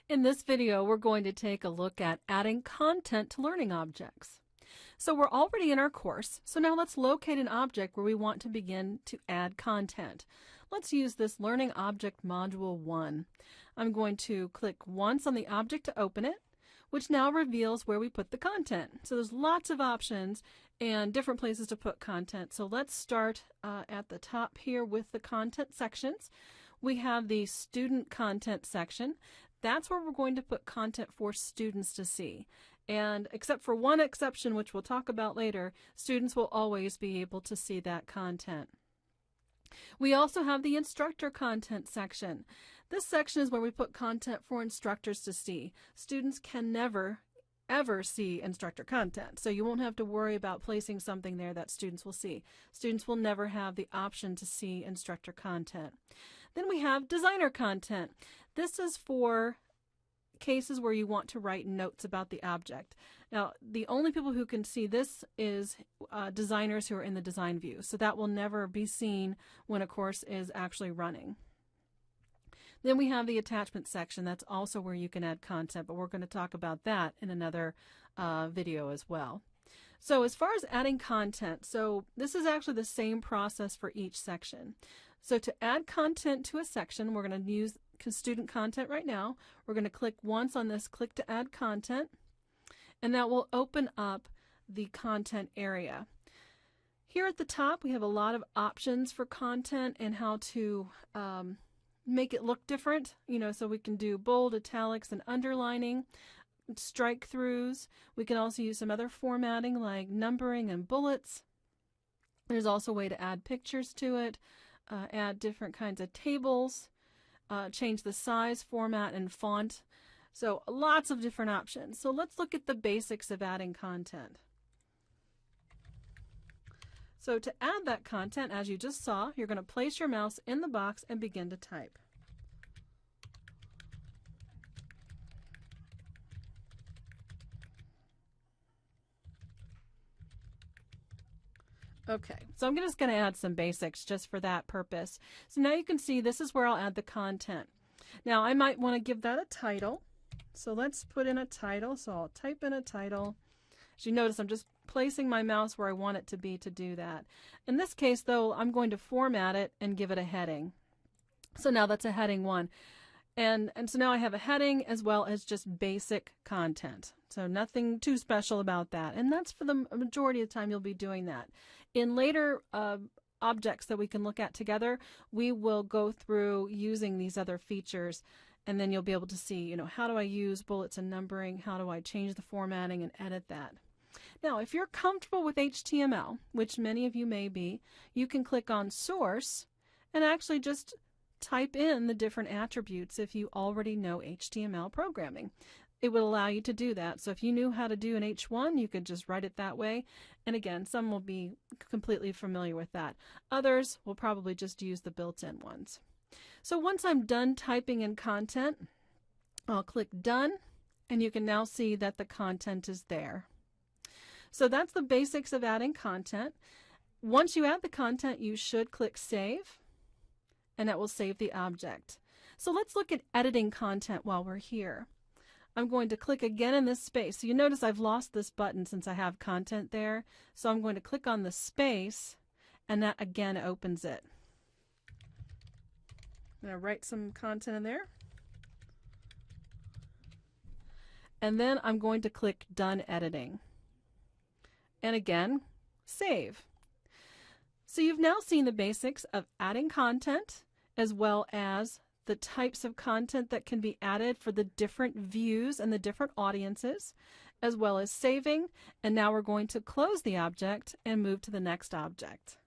In this video, we're going to take a look at adding content to learning objects. So we're already in our course, so now let's locate an object where we want to begin to add content. Let's use this Learning Object Module 1. I'm going to click once on the object to open it, which now reveals where we put the content. So there's lots of options and different places to put content. So let's start at the top here with the content sections. We have the student content section. That's where we're going to put content for students to see. And except for one exception, which we'll talk about later, students will always be able to see that content. We also have the instructor content section. This section is where we put content for instructors to see. Students can never, ever see instructor content, so you won't have to worry about placing something there that students will see. Students will never have the option to see instructor content. Then we have designer content. This is for cases where you want to write notes about the object. Now, the only people who can see this is designers who are in the design view, so that will never be seen when a course is actually running. Then we have the attachment section. That's also where you can add content, but we're going to talk about that in another video as well. So as far as adding content, so this is actually the same process for each section. So to add content to a section, we're going to use student content right now. We're going to click once on this click to add content, and that will open up the content area. Here at the top, we have a lot of options for content and how to make it look different, so we can do bold, italics, and underlining, strike throughs. We can also use some other formatting like numbering and bullets. There's also a way to add pictures to it, add different kinds of tables, change the size, format, and font. So lots of different options. So let's look at the basics of adding content. So to add that content, as you just saw, you're going to place your mouse in the box and begin to type. Okay, so I'm just going to add some basics just for that purpose. So now you can see this is where I'll add the content. Now I might want to give that a title. So let's put in a title. So I'll type in a title. As you notice, I'm just placing my mouse where I want it to be to do that. In this case, though, I'm going to format it and give it a heading. So now that's a heading 1. And so now I have a heading as well as just basic content. So nothing too special about that. And that's for the majority of the time you'll be doing that. In later objects that we can look at together, we will go through using these other features, and then you'll be able to see, how do I use bullets and numbering? How do I change the formatting and edit that? Now, if you're comfortable with HTML, which many of you may be, you can click on Source and actually just type in the different attributes if you already know HTML programming. It would allow you to do that. So if you knew how to do an H1, you could just write it that way. And again, some will be completely familiar with that. Others will probably just use the built-in ones. So once I'm done typing in content, I'll click Done, and you can now see that the content is there. So that's the basics of adding content. Once you add the content, you should click Save, and that will save the object. So let's look at editing content while we're here. I'm going to click again in this space. So you notice I've lost this button since I have content there. So I'm going to click on the space, and that again opens it. I'm going to write some content in there. And then I'm going to click Done Editing. And again, Save. So you've now seen the basics of adding content as well as the types of content that can be added for the different views and the different audiences, as well as saving. And now we're going to close the object and move to the next object.